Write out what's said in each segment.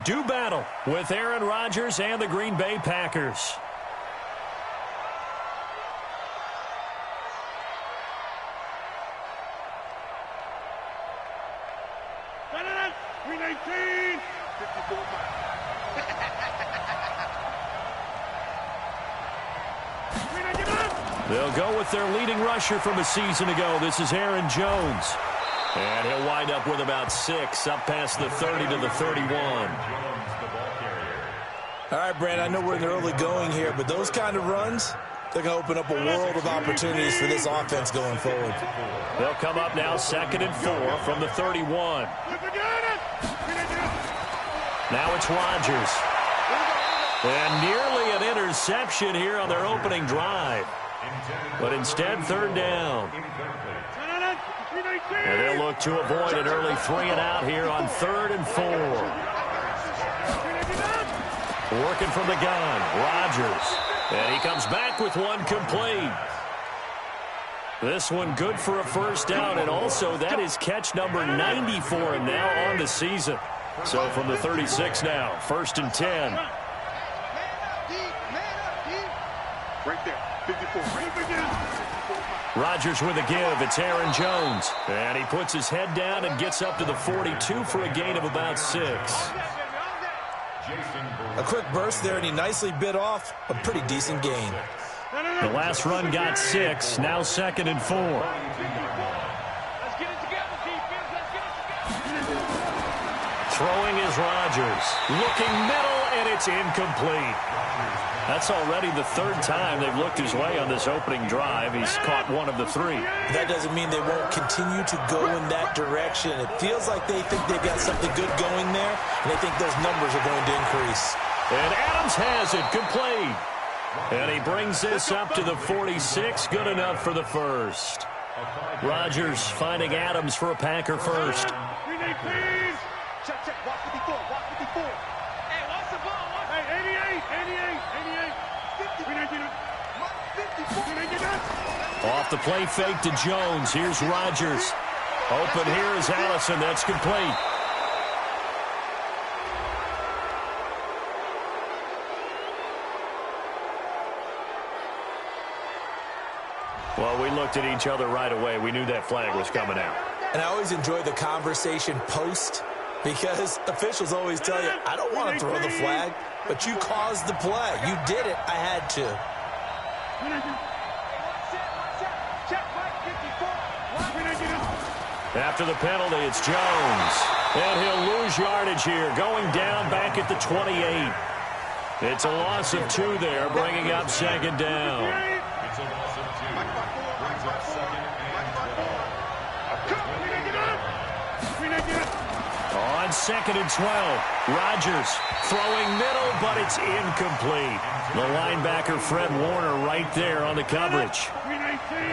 Do battle with Aaron Rodgers and the Green Bay Packers. They'll go with their leading rusher from a season ago. This is Aaron Jones. And he'll wind up with about 6, up past the 30 to the 31. All right, Brandon, I know we're in the early going here, but those kind of runs, they're going to open up a world of opportunities for this offense going forward. They'll come up now 2nd and 4 from the 31. Now it's Rodgers. And nearly an interception here on their opening drive. But instead, 3rd down. And they'll look to avoid an early 3-and-out here on 3rd and 4. Working from the gun, Rodgers. And he comes back with one complete. This one good for a 1st down, and also that is catch number 90 for him now on the season. So from the 36 now, 1st and 10. Right there, 54. Rodgers with a give. It's Aaron Jones. And he puts his head down and gets up to the 42 for a gain of about 6. A quick burst there, and he nicely bit off a pretty decent gain. The last run got 6. Now 2nd and 4. Throwing is Rodgers. Looking middle, and it's incomplete. That's already the 3rd time they've looked his way on this opening drive. He's caught 1 of the 3. That doesn't mean they won't continue to go in that direction. It feels like they think they've got something good going there, and they think those numbers are going to increase. And Adams has it complete. And he brings this up to the 46. Good enough for the 1st. Rodgers finding Adams for a Packer first. Check, watch 54, watch 54. Hey, watch the ball, watch. Hey, 88. Off the play fake to Jones. Here's Rodgers. Open here is Allison. That's complete. Well, we looked at each other right away. We knew that flag was coming out. And I always enjoy the conversation post, because officials always tell you, I don't want to throw the flag, but you caused the play. You did it. I had to. After the penalty, it's Jones. And he'll lose yardage here, going down back at the 28. It's a loss of 2 there, bringing up 2nd down. On 2nd and 12, Rodgers throwing middle, but it's incomplete. The linebacker, Fred Warner, right there on the coverage.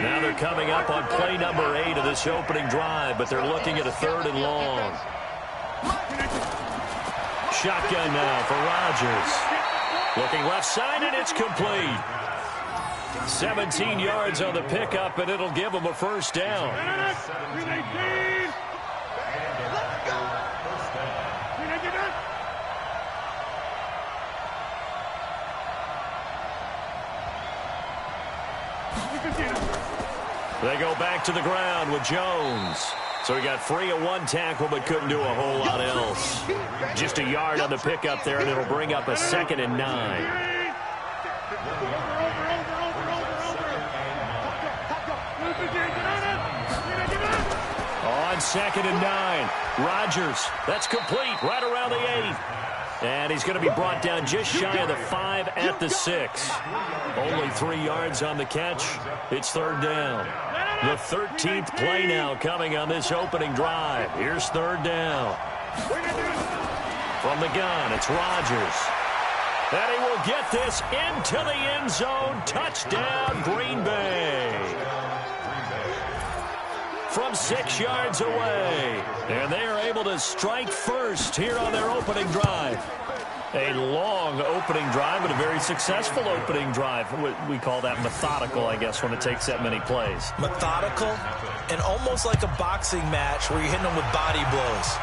Now they're coming up on play number 8 of this opening drive, but they're looking at a 3rd and long. Shotgun now for Rodgers. Looking left side, and it's complete. 17 yards on the pickup, and it'll give him a 1st down. They go back to the ground with Jones. So he got free of 1 tackle but couldn't do a whole lot else. Just a yard on the pickup there, and it'll bring up a 2nd and 9. On 2nd and 9, Rodgers. That's complete right around the 8. And he's going to be brought down just shy of the 5 at the 6. Only 3 yards on the catch. It's 3rd down. The 13th play now coming on this opening drive. Here's 3rd down. From the gun, it's Rodgers. And he will get this into the end zone. Touchdown, Green Bay. From 6 yards away. And they are able to strike first here on their opening drive. A long opening drive, but a very successful opening drive. We call that methodical, I guess, when it takes that many plays. Methodical and almost like a boxing match where you're hitting them with body blows.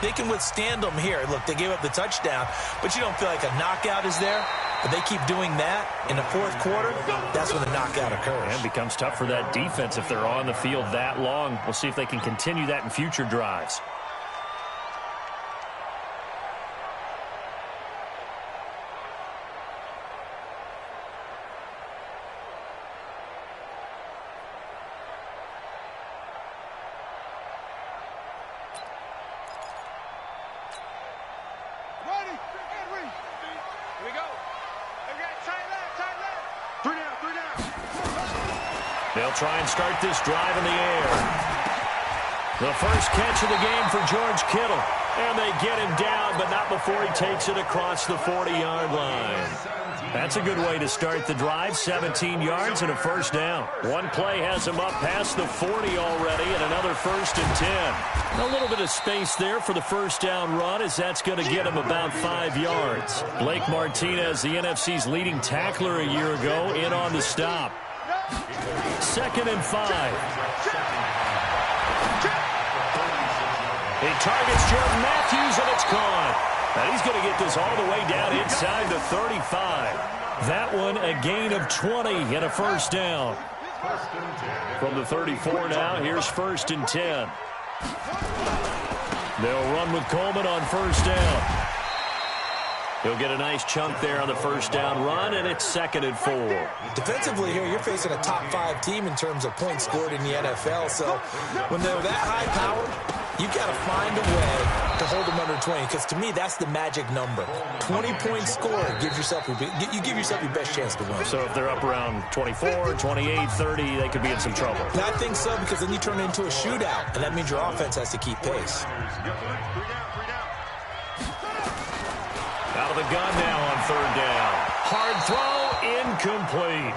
they can withstand them here. Look, they gave up the touchdown, but you don't feel like a knockout is there. But they keep doing that in the fourth quarter, that's when the knockout occurs. And it becomes tough for that defense if they're on the field that long. We'll see if they can continue that in future drives. They'll try and start this drive in the air. The first catch of the game for George Kittle. And they get him down, but not before he takes it across the 40-yard line. That's a good way to start the drive. 17 yards and a first down. One play has him up past the 40 already, and another 1st and 10. A little bit of space there for the first down run, as that's going to get him about 5 yards. Blake Martinez, the NFC's leading tackler a year ago, in on the stop. 2nd and 5. He targets Jordan Matthews, and it's caught. And he's going to get this all the way down inside the 35. That one a gain of 20 and a first down. From the 34 now, here's 1st and 10. They'll run with Coleman on first down. He'll get a nice chunk there on the first down run, and it's 2nd and 4. Defensively here, you're facing a top 5 team in terms of points scored in the NFL. So when they're that high powered, you got to find a way to hold them under 20, because to me, that's the magic number. 20 points scored, you give yourself your best chance to win. So if they're up around 24, 28, 30, they could be in some trouble. And I think so, because then you turn it into a shootout, and that means your offense has to keep pace. Out of the gun now on 3rd down. Hard throw, incomplete.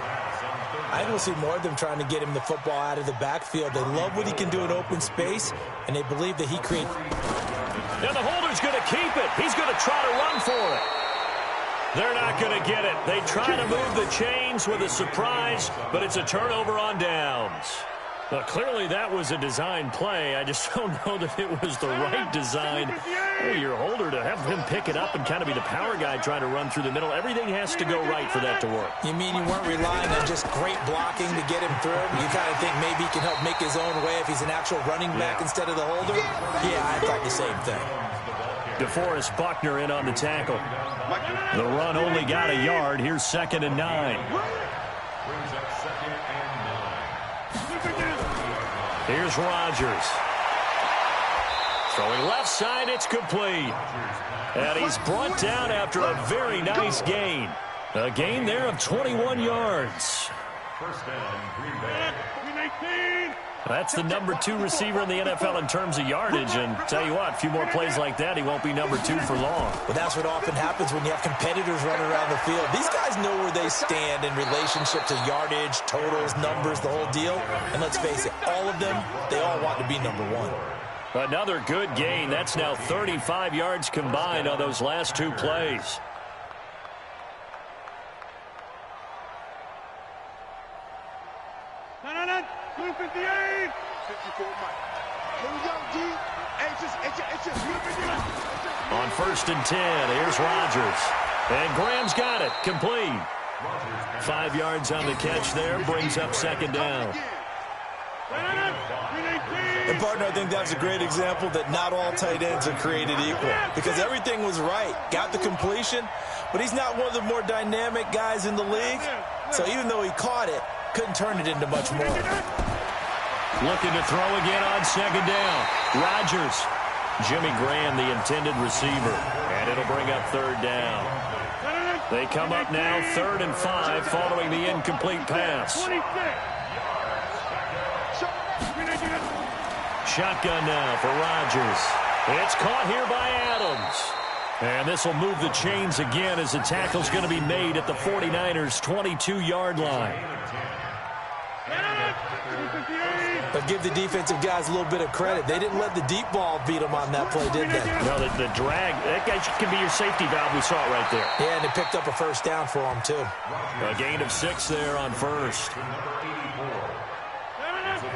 I think we'll see more of them trying to get him the football out of the backfield. They love what he can do in open space, and they believe that he creates. And the holder's going to keep it. He's going to try to run for it. They're not going to get it. They try to move the chains with a surprise, but it's a turnover on downs. Well, clearly that was a design play. I just don't know that it was the right design. Hey, your holder, to have him pick it up and kind of be the power guy trying to run through the middle. Everything has to go right for that to work. You mean you weren't relying on just great blocking to get him through? You kind of think maybe he can help make his own way if he's an actual running back instead of the holder? Yeah, I thought the same thing. DeForest Buckner in on the tackle. The run only got a yard. Here's 2nd and 9. Here's Rodgers. Throwing left side, it's complete. And he's brought down after a very nice gain. A gain there of 21 yards. That's the number 2 receiver in the NFL in terms of yardage. And tell you what, a few more plays like that, he won't be number 2 for long. Well, that's what often happens when you have competitors running around the field. These guys know where they stand in relationship to yardage, totals, numbers, the whole deal. And let's face it, all of them, they all want to be number 1. Another good gain. That's now 35 yards combined on those last 2 plays. On 1st and 10, here's Rodgers. And Graham's got it. Complete. 5 yards on the catch there. Brings up 2nd down. And, partner, I think that's a great example that not all tight ends are created equal, because everything was right. Got the completion, but he's not one of the more dynamic guys in the league. So even though he caught it, couldn't turn it into much more. Looking to throw again on 2nd down. Rodgers. Jimmy Graham, the intended receiver. And it'll bring up 3rd down. They come up now 3rd and 5 following the incomplete pass. Shotgun now for Rodgers. It's caught here by Adams. And this will move the chains again as the tackle's going to be made at the 49ers' 22-yard line. But give the defensive guys a little bit of credit. They didn't let the deep ball beat them on that play, did they? No, the drag, that guy can be your safety valve. We saw it right there. Yeah, and they picked up a first down for him, too. A gain of 6 there on 1st.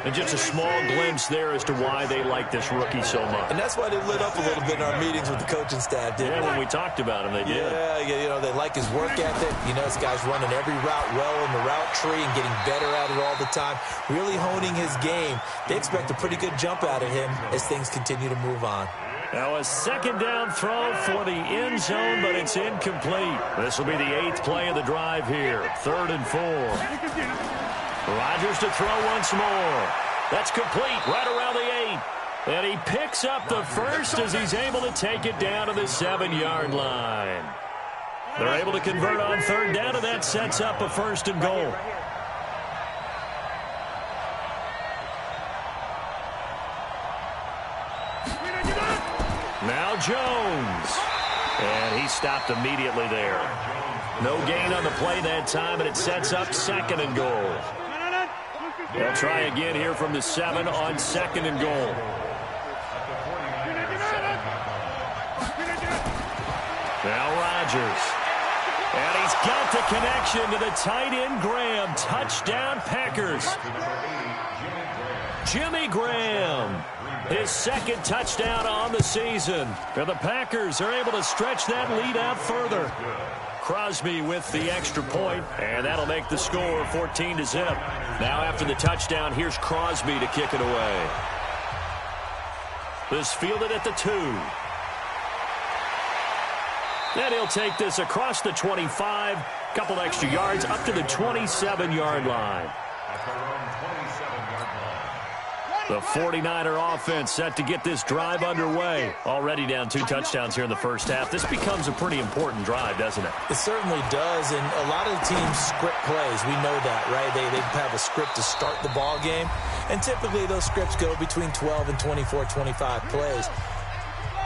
And just a small glimpse there as to why they like this rookie so much. And that's why they lit up a little bit in our meetings with the coaching staff, didn't they? When we talked about him, they did. Yeah, you know, they like his work ethic. You know, this guy's running every route well in the route tree and getting better at it all the time, really honing his game. They expect a pretty good jump out of him as things continue to move on. Now a second down throw for the end zone, but it's incomplete. This will be the 8th play of the drive here. 3rd and 4. Rodgers to throw once more. That's complete right around the 8. And he picks up the first as he's able to take it down to the 7-yard line. They're able to convert on 3rd down, and that sets up a 1st and goal. Now Jones. And he stopped immediately there. No gain on the play that time, and it sets up 2nd and goal. They'll try again here from the 7 on 2nd and goal. Now Rodgers. And he's got the connection to the tight end Graham. Touchdown Packers. Jimmy Graham. His 2nd touchdown on the season. And the Packers are able to stretch that lead out further. Crosby with the extra point, and that'll make the score 14-0. Now after the touchdown, here's Crosby to kick it away. This fielded at the 2. And he'll take this across the 25, couple extra yards up to the 27-yard line. The 49er offense set to get this drive underway. Already down 2 touchdowns here in the first half. This becomes a pretty important drive, doesn't it? It certainly does, and a lot of the teams script plays. We know that, right? They have a script to start the ball game, and typically those scripts go between 12 and 24, 25 plays.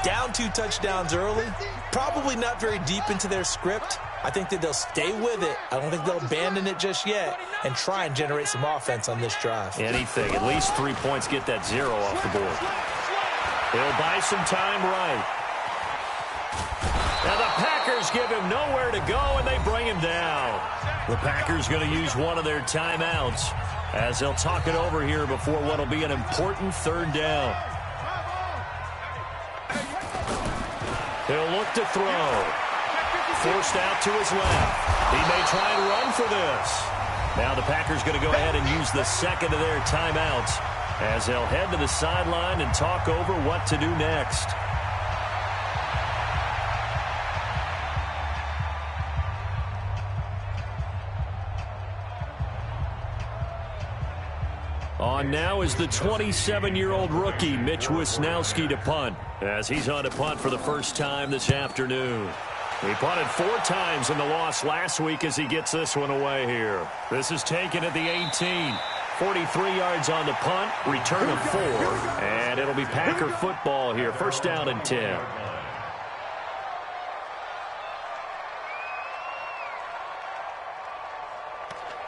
Down 2 touchdowns early, probably not very deep into their script. I think that they'll stay with it. I don't think they'll abandon it just yet and try and generate some offense on this drive. Anything. At least 3 points, get that 0 off the board. He'll buy some time right. Now the Packers give him nowhere to go, and they bring him down. The Packers going to use one of their timeouts as they'll talk it over here before what will be an important 3rd down. He'll look to throw. Forced out to his left. He may try and run for this. Now the Packers going to go ahead and use the 2nd of their timeouts as they'll head to the sideline and talk over what to do next. On now is the 27-year-old rookie, Mitch Wisnowski, to punt, as he's on to punt for the first time this afternoon. He punted 4 times in the loss last week as he gets this one away here. This is taken at the 18. 43 yards on the punt, return of 4, and it'll be Packer football here. 1st down and 10.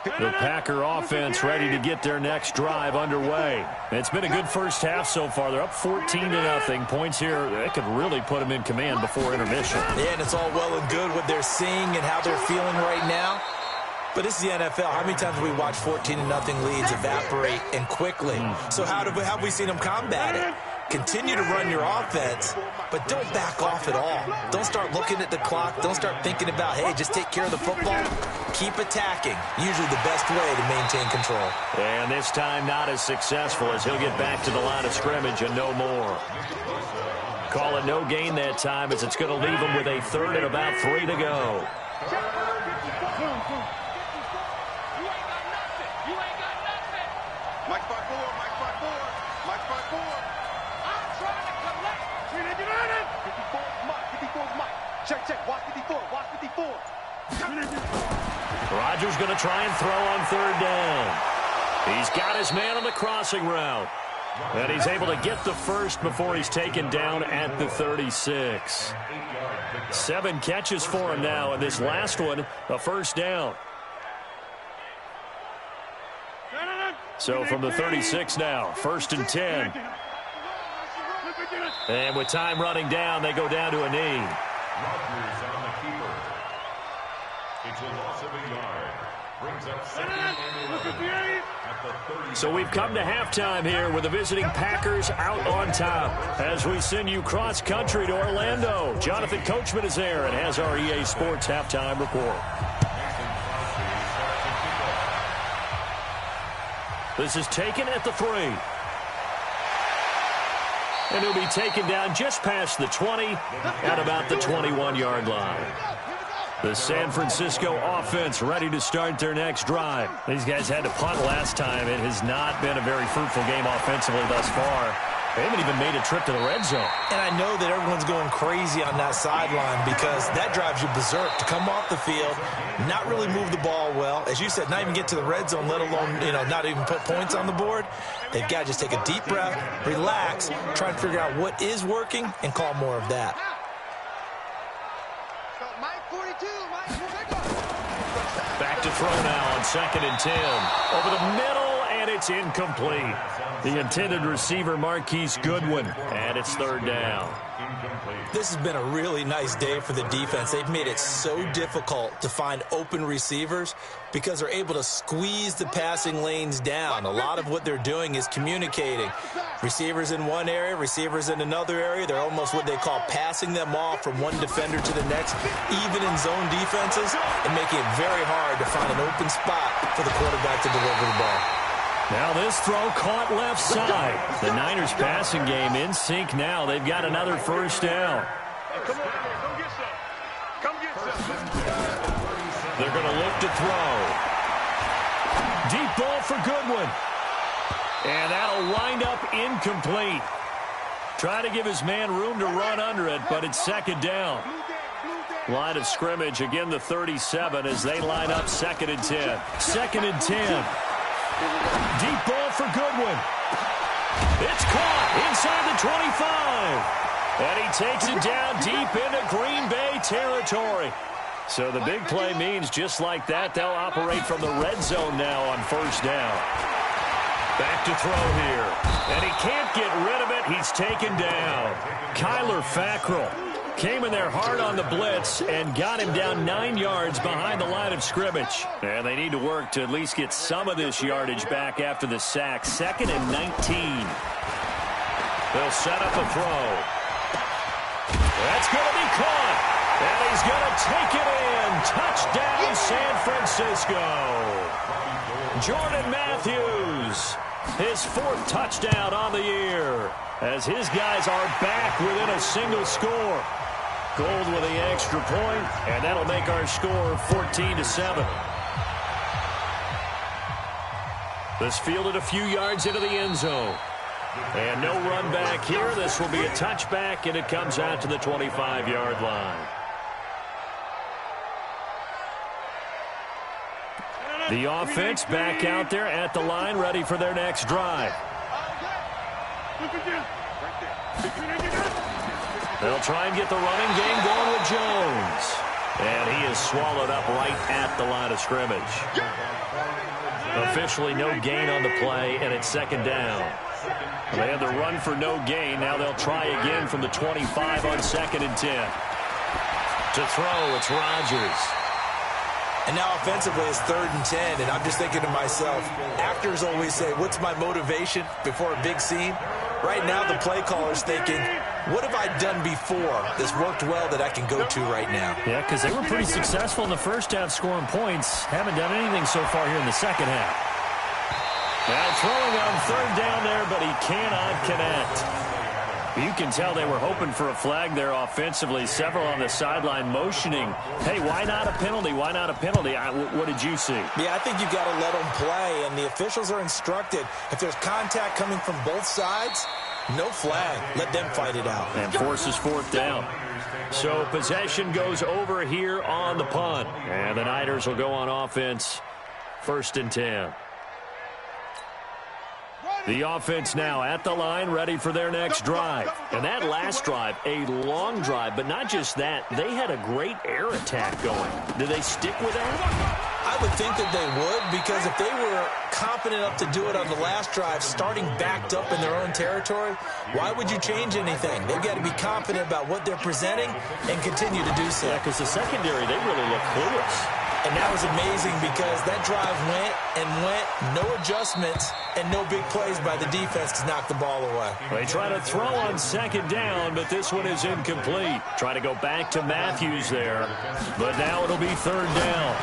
The Packer offense ready to get their next drive underway. It's been a good first half so far. They're up 14-0. Points here, they could really put them in command before intermission. Yeah, and it's all well and good what they're seeing and how they're feeling right now. But this is the NFL. How many times have we watched 14-0 leads evaporate and quickly? So how have we seen them combat it? Continue to run your offense, but don't back off at all. Don't start looking at the clock. Don't start thinking about, hey, just take care of the football. Keep attacking. Usually the best way to maintain control. And this time not as successful as he'll get back to the line of scrimmage and no more. Call it no gain that time as it's going to leave him with a 3rd and about 3 to go. Mike 5-4, Mike 5-4, Mike 5-4. I'm trying to collect. 54 Mike, 54 Mike. Check, watch 54, watch 54. Rodgers going to try and throw on 3rd down. He's got his man on the crossing route. And he's able to get the first before he's taken down at the 36. 7 catches for him now, and this last one, a 1st down. So from the 36 now, 1st and 10. And with time running down, they go down to a knee. Rodgers on the keeper. It's a loss of a yard. So we've come to halftime here with the visiting Packers out on top. As we send you cross-country to Orlando, Jonathan Coachman is there and has our EA Sports halftime report. This is taken at the 3. And he'll be taken down just past the 20 at about the 21-yard line. The San Francisco offense ready to start their next drive. These guys had to punt last time. It has not been a very fruitful game offensively thus far. They haven't even made a trip to the red zone. And I know that everyone's going crazy on that sideline because that drives you berserk to come off the field, not really move the ball well. As you said, not even get to the red zone, let alone, not even put points on the board. They've got to just take a deep breath, relax, try and figure out what is working, and call more of that. Back to throw now on 2nd and 10. Over the middle, and it's incomplete. The intended receiver, Marquise Goodwin, and it's 3rd down. This has been a really nice day for the defense. They've made it so difficult to find open receivers because they're able to squeeze the passing lanes down. A lot of what they're doing is communicating. Receivers in one area, receivers in another area. They're almost what they call passing them off from one defender to the next, even in zone defenses, and making it very hard to find an open spot for the quarterback to deliver the ball. Now this throw caught left side. The Niners passing game in sync now. They've got another 1st down. Come on, come get some. Come get some. They're going to look to throw. Deep ball for Goodwin. And that'll wind up incomplete. Trying to give his man room to run under it, but it's 2nd down. Line of scrimmage, again the 37 as they line up 2nd and 10. 2nd and 10. Deep ball for Goodwin. It's caught inside the 25. And he takes it down deep into Green Bay territory. So the big play means just like that, they'll operate from the red zone now on 1st down. Back to throw here. And he can't get rid of it. He's taken down. Kyler Fackrell came in there hard on the blitz and got him down 9 yards behind the line of scrimmage. And they need to work to at least get some of this yardage back after the sack. 2nd and 19. They'll set up a throw. That's going to be caught. And he's going to take it in. Touchdown, San Francisco. Jordan Matthews, his 4th touchdown on the year, as his guys are back within a single score. Gold with the extra point, and that'll make our score 14-7. This fielded a few yards into the end zone. And no run back here. This will be a touchback, and it comes out to the 25-yard line. The offense back out there at the line, ready for their next drive. They'll try and get the running game going with Jones. And he is swallowed up right at the line of scrimmage. Officially no gain on the play, and it's 2nd down. They had the run for no gain. Now they'll try again from the 25 on 2nd and 10. To throw, it's Rodgers. And now offensively it's 3rd and 10, and I'm just thinking to myself, actors always say, what's my motivation before a big scene? Right now the play caller's thinking, what have I done before that's worked well that I can go to right now? Yeah, because they were pretty successful in the first half scoring points. Haven't done anything so far here in the second half. Now throwing on 3rd down there, but he cannot connect. You can tell they were hoping for a flag there offensively. Several on the sideline motioning, hey, why not a penalty? Why not a penalty? What did you see? Yeah, I think you've got to let them play, and the officials are instructed. If there's contact coming from both sides, no flag. Let them fight it out. And forces 4th down. So possession goes over here on the punt. And the Niners will go on offense, 1st and 10. The offense now at the line, ready for their next drive. And that last drive, a long drive, but not just that. They had a great air attack going. Do they stick with that? I would think that they would, because if they were confident enough to do it on the last drive, starting backed up in their own territory, why would you change anything? They've got to be confident about what they're presenting and continue to do so. Yeah, because the secondary, they really look clueless. And that was amazing because that drive went and went, no adjustments, and no big plays by the defense to knock the ball away. They try to throw on second down, but this one is incomplete. Try to go back to Matthews there, but now it'll be third down.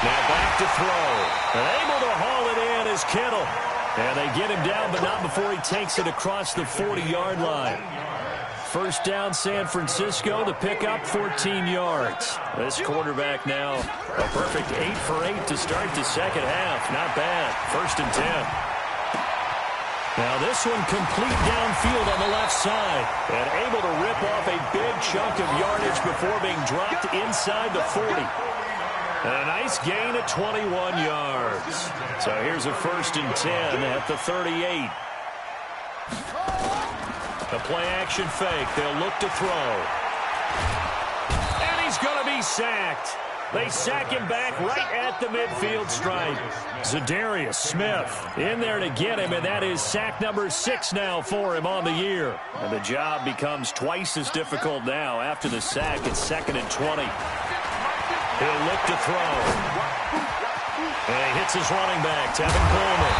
Now back to throw. And able to haul it in is Kittle. And they get him down, but not before he takes it across the 40-yard line. First down, San Francisco. The pickup, 14 yards. This quarterback now a perfect 8 for 8 to start the second half. Not bad. First and 10. Now this one complete downfield on the left side. And able to rip off a big chunk of yardage before being dropped inside the 40. And a nice gain of 21 yards. So here's a first and 10 at the 38. A play-action fake. They'll look to throw. And he's going to be sacked. They sack him back right at the midfield stripe. Zadarius Smith in there to get him, and that is sack number 6 now for him on the year. And the job becomes twice as difficult now after the sack. It's second and 20. He'll look to throw. And he hits his running back, Tevin Coleman.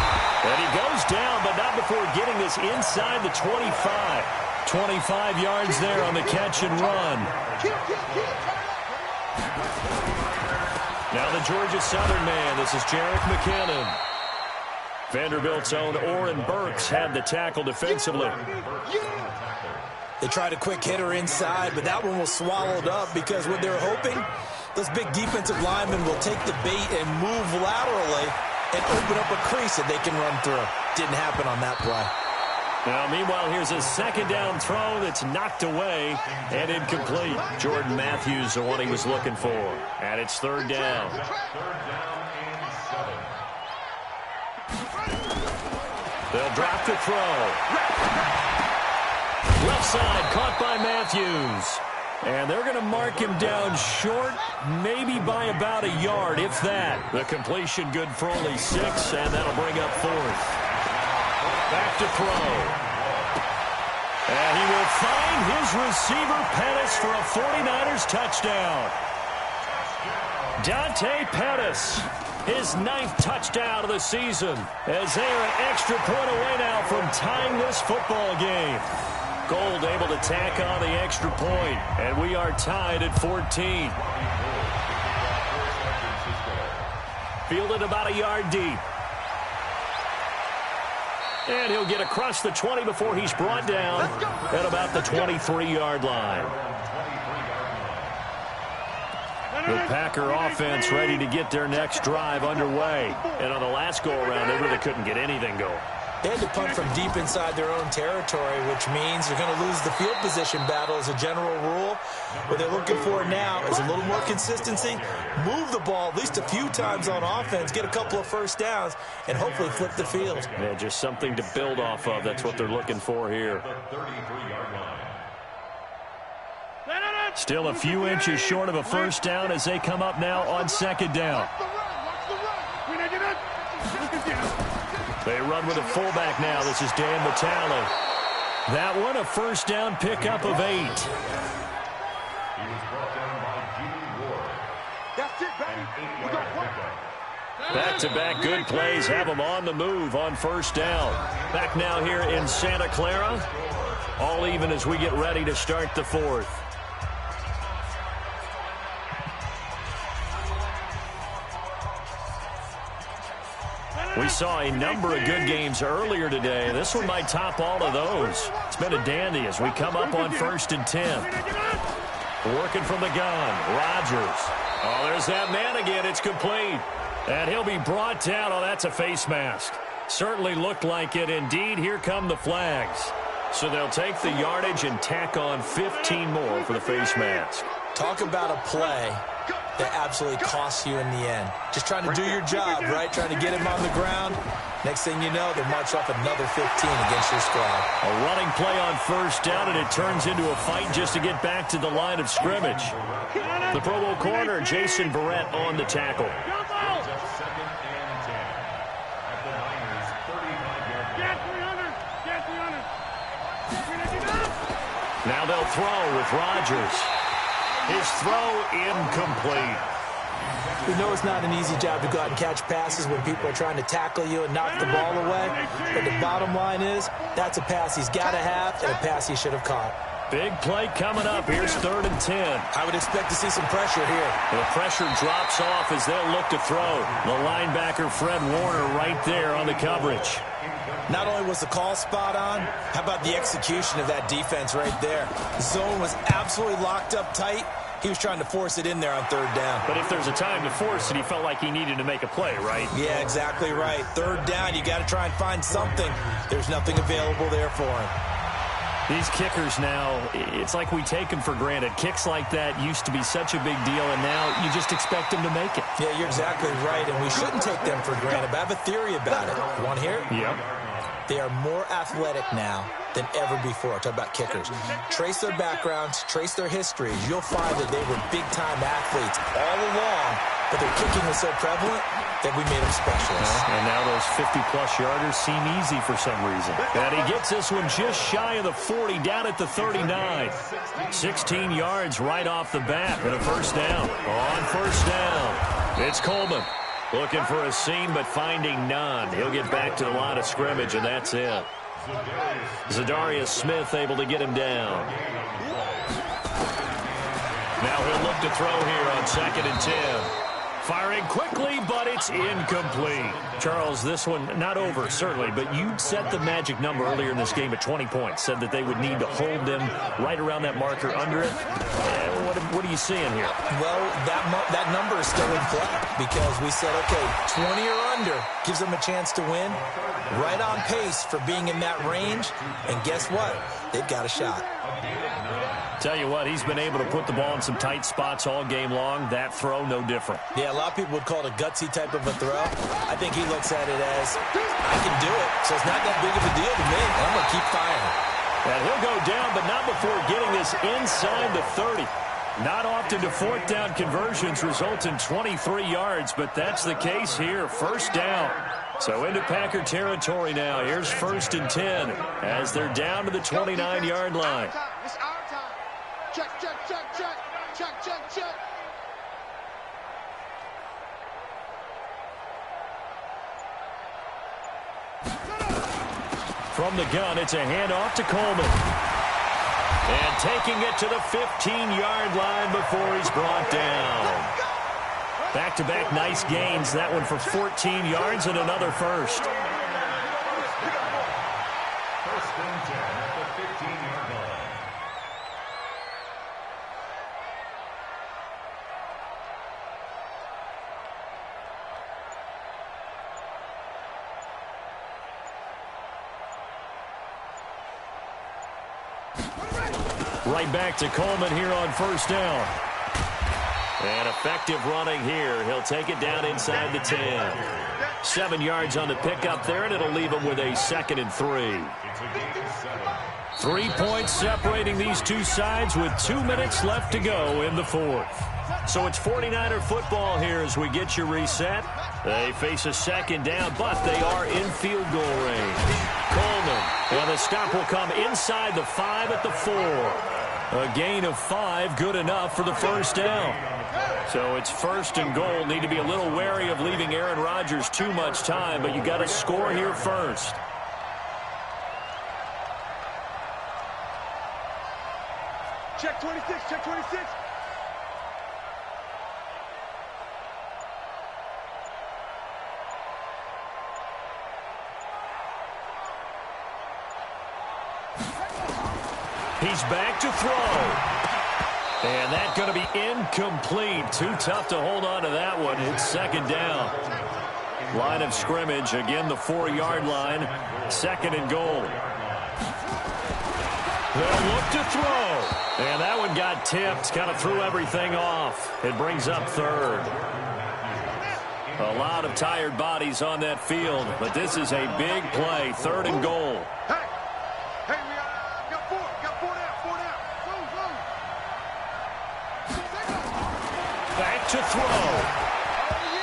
And he goes down, but not before getting this inside the 25. 25 yards there on the catch and run. Now the Georgia Southern man. This is Jerick McKinnon. Vanderbilt's own Oren Burks had the tackle defensively. They tried a quick hitter inside, but that one was swallowed up because what they're hoping, those big defensive linemen will take the bait and move laterally and open up a crease that they can run through. Didn't happen on that play. Now, meanwhile, here's a second down throw that's knocked away and incomplete. Jordan Matthews, the one he was looking for. And it's third down. They'll drop the throw. Left side, caught by Matthews. And they're going to mark him down short, maybe by about a yard, if that. The completion good for only 6, and that'll bring up fourth. Back to throw. And he will find his receiver, Pettis, for a 49ers touchdown. Dante Pettis, his 9th touchdown of the season, as they are an extra point away now from tying this football game. Gold able to tack on the extra point, and we are tied at 14. Fielded about a yard deep. And he'll get across the 20 before he's brought down at about the 23-yard line. The Packer offense ready to get their next drive underway. And on the last go-around, they really couldn't get anything going. They had to punt from deep inside their own territory, which means they're going to lose the field position battle as a general rule. What they're looking for now is a little more consistency, move the ball at least a few times on offense, get a couple of first downs, and hopefully flip the field. Yeah, just something to build off of. That's what they're looking for here. Still a few inches short of a first down as they come up now on second down. They run with a fullback now. This is Dan Vitale. That one, a first down pickup of 8. Back-to-back good plays have them on the move on first down. Back now here in Santa Clara. All even as we get ready to start the fourth. We saw a number of good games earlier today. This one might top all of those. It's been a dandy as we come up on first and 10. Working from the gun, Rodgers. Oh, there's that man again. It's complete. And he'll be brought down. Oh, that's a face mask. Certainly looked like it. Indeed, here come the flags. So they'll take the yardage and tack on 15 more for the face mask. Talk about a play that absolutely costs you in the end. Just trying to do your job, right? Trying to get him on the ground. Next thing you know, they'll march off another 15 against your squad. A running play on first down, and it turns into a fight just to get back to the line of scrimmage. The Pro Bowl corner, Jason Verrett, on the tackle. Now they'll throw with Rodgers. His throw incomplete. We know it's not an easy job to go out and catch passes when people are trying to tackle you and knock the ball away. But the bottom line is, that's a pass he's got to have and a pass he should have caught. Big play coming up. Here's 3rd and 10. I would expect to see some pressure here. The pressure drops off as they'll look to throw. The linebacker, Fred Warner, right there on the coverage. Not only was the call spot on, how about the execution of that defense right there? The zone was absolutely locked up tight. He was trying to force it in there on 3rd down. But if there's a time to force it, he felt like he needed to make a play, right? Yeah, exactly right. 3rd down, you got to try and find something. There's nothing available there for him. These kickers now, it's like we take them for granted. Kicks like that used to be such a big deal, and now you just expect them to make it. Yeah, you're exactly right, and we shouldn't take them for granted. But I have a theory about it. You want to hear it? Yep. They are more athletic now than ever before. Talk about kickers. Trace their backgrounds, trace their histories. You'll find that they were big-time athletes all along, but their kicking was so prevalent that we made them specialists. And now those 50-plus yarders seem easy for some reason. And he gets this one just shy of the 40, down at the 39. 16 yards right off the bat and a 1st down. On 1st down, it's Coleman. Looking for a seam, but finding none. He'll get back to the line of scrimmage, and that's it. Zadarius Smith able to get him down. Now he'll look to throw here on 2nd and 10. Firing quickly, but it's incomplete. Charles, this one not over, certainly, but you set the magic number earlier in this game at 20 points. Said that they would need to hold them right around that marker under it. What are you seeing here? Well, that number is still in play because we said, okay, 20 or under gives them a chance to win. Right on pace for being in that range. And guess what? They've got a shot. Tell you what, he's been able to put the ball in some tight spots all game long. That throw, no different. Yeah, a lot of people would call it a gutsy type of a throw. I think he looks at it as, I can do it, so it's not that big of a deal to me. I'm going to keep firing. And he'll go down, but not before getting this inside the 30. Not often do 4th down conversions result in 23 yards, but that's the case here. 1st down. So into Packer territory now. Here's 1st and 10 as they're down to the 29-yard line. It's our time. Check, check, check, check. Check, check, check. From the gun, it's a handoff to Coleman. And taking it to the 15-yard line before he's brought down. Back-to-back nice gains. That one for 14 yards and another 1st. Right back to Coleman here on 1st down. And effective running here. He'll take it down inside the 10. 7 yards on the pickup there, and it'll leave him with a 2nd and 3. 3 points separating these two sides with 2 minutes left to go in the 4th. So it's 49er football here as we get your reset. They face a 2nd down, but they are in field goal range. Coleman, and the stop will come inside the 5 at the 4. A gain of 5, good enough for the 1st down. So it's 1st and goal. Need to be a little wary of leaving Aaron Rodgers too much time, but you got to score here first. Check 26, check 26. He's back to throw. And that's going to be incomplete. Too tough to hold on to that one. It's 2nd down. Line of scrimmage. Again, the 4-yard line. 2nd and goal. They'll look to throw. And that one got tipped. Kind of threw everything off. It brings up 3rd. A lot of tired bodies on that field. But this is a big play. 3rd and goal. Hey, we got 4. Got 4 down, 4 down. Back to throw.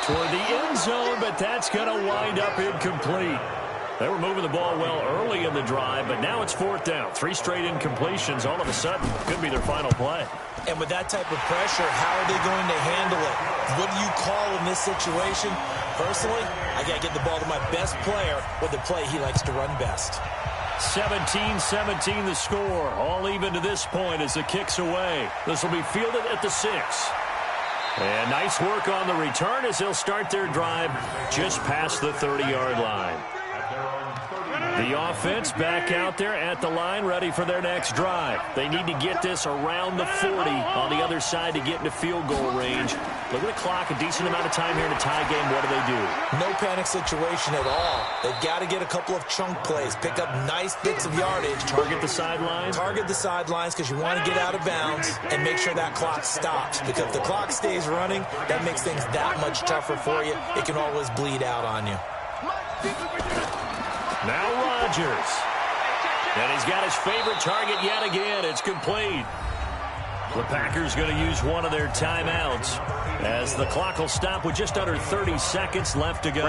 Toward the end zone, but that's going to wind up incomplete. They were moving the ball well early in the drive, but now it's 4th down. 3 straight incompletions all of a sudden could be their final play. And with that type of pressure, how are they going to handle it? What do you call in this situation? Personally, I got to get the ball to my best player with the play he likes to run best. 17-17 the score. All even to this point as the kick's away. This will be fielded at the 6. And nice work on the return as they'll start their drive just past the 30-yard line. The offense back out there at the line, ready for their next drive. They need to get this around the 40 on the other side to get into field goal range. Look at the clock, a decent amount of time here in a tie game. What do? No panic situation at all. They've got to get a couple of chunk plays, pick up nice bits of yardage. Target the sidelines? Target the sidelines because you want to get out of bounds and make sure that clock stops. Because if the clock stays running, that makes things that much tougher for you. It can always bleed out on you. Now Rodgers. And he's got his favorite target yet again. It's complete. The Packers going to use one of their timeouts as the clock will stop with just under 30 seconds left to go.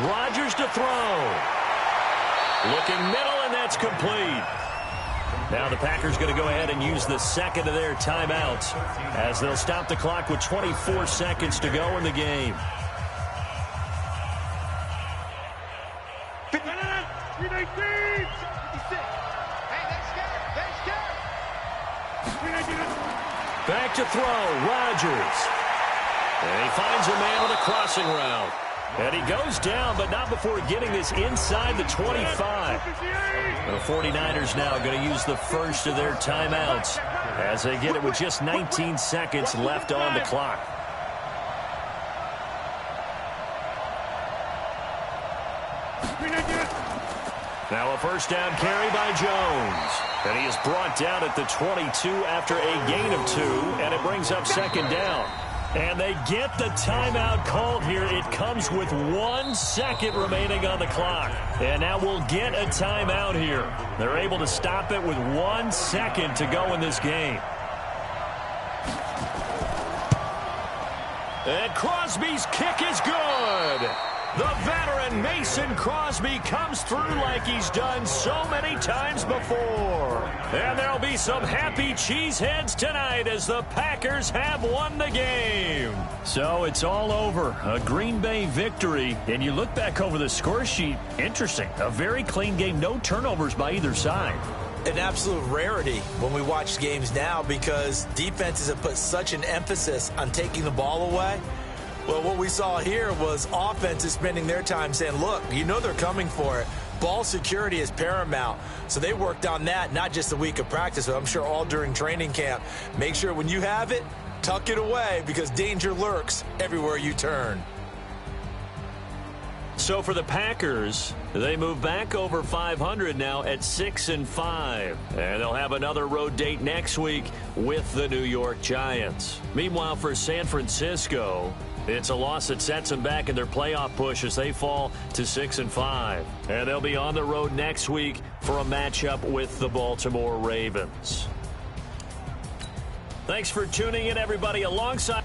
Rodgers to throw. Looking middle, and that's complete. Now the Packers going to go ahead and use the second of their timeouts as they'll stop the clock with 24 seconds to go in the game. Back to throw, Rodgers. And he finds a man with a crossing route. And he goes down, but not before getting this inside the 25. The 49ers now going to use the first of their timeouts as they get it with just 19 seconds left on the clock. Now a first down carry by Jones. And he is brought down at the 22 after a gain of 2, and it brings up second down. And they get the timeout called here. It comes with 1 second remaining on the clock. And now we'll get a timeout here. They're able to stop it with 1 second to go in this game. And Crosby's kick is good. The veteran Mason Crosby comes through like he's done so many times before. And there'll be some happy cheeseheads tonight as the Packers have won the game. So it's all over. A Green Bay victory. And you look back over the score sheet. Interesting. A very clean game. No turnovers by either side. An absolute rarity when we watch games now because defenses have put such an emphasis on taking the ball away. Well, what we saw here was offenses spending their time saying, look, you know they're coming for it. Ball security is paramount. So they worked on that, not just a week of practice, but I'm sure all during training camp. Make sure when you have it, tuck it away because danger lurks everywhere you turn. So for the Packers, they move back over 500 now at 6-5. And they'll have another road date next week with the New York Giants. Meanwhile, for San Francisco, it's a loss that sets them back in their playoff push as they fall to 6-5. And they'll be on the road next week for a matchup with the Baltimore Ravens. Thanks for tuning in, everybody. Alongside